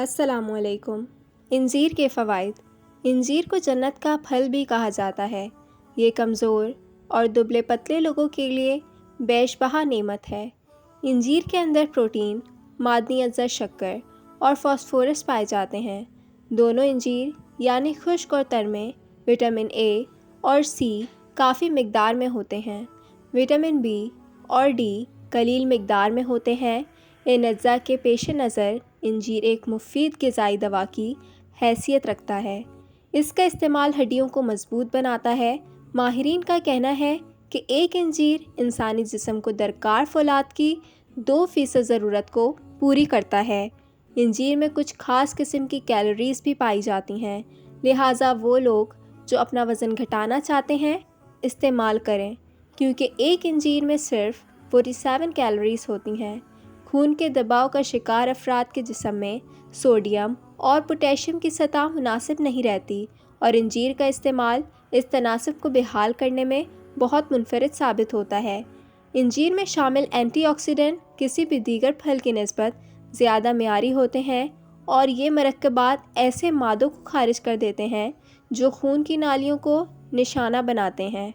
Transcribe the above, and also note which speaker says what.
Speaker 1: السلام علیکم۔ انجیر کے فوائد۔ انجیر کو جنت کا پھل بھی کہا جاتا ہے۔ یہ کمزور اور دبلے پتلے لوگوں کے لیے بیش بہا نعمت ہے۔ انجیر کے اندر پروٹین، معدنی اجزا شکر اور فاسفورس پائے جاتے ہیں۔ دونوں انجیر یعنی خشک اور تر میں وٹامن اے اور سی کافی مقدار میں ہوتے ہیں۔ وٹامن بی اور ڈی قلیل مقدار میں ہوتے ہیں۔ ان اجزاء کے پیش نظر انجیر ایک مفید غذائی دوا کی حیثیت رکھتا ہے۔ اس کا استعمال ہڈیوں کو مضبوط بناتا ہے۔ ماہرین کا کہنا ہے کہ ایک انجیر انسانی جسم کو درکار فولاد کی 2% ضرورت کو پوری کرتا ہے۔ انجیر میں کچھ خاص قسم کی کیلوریز بھی پائی جاتی ہیں، لہٰذا وہ لوگ جو اپنا وزن گھٹانا چاہتے ہیں استعمال کریں، کیونکہ ایک انجیر میں صرف 47 کیلوریز ہوتی ہیں۔ خون کے دباؤ کا شکار افراد کے جسم میں سوڈیم اور پوٹیشیم کی سطح مناسب نہیں رہتی، اور انجیر کا استعمال اس تناسب کو بحال کرنے میں بہت منفرد ثابت ہوتا ہے۔ انجیر میں شامل اینٹی آکسیڈنٹ کسی بھی دیگر پھل کی نسبت زیادہ معیاری ہوتے ہیں، اور یہ مرکبات ایسے مادوں کو خارج کر دیتے ہیں جو خون کی نالیوں کو نشانہ بناتے ہیں۔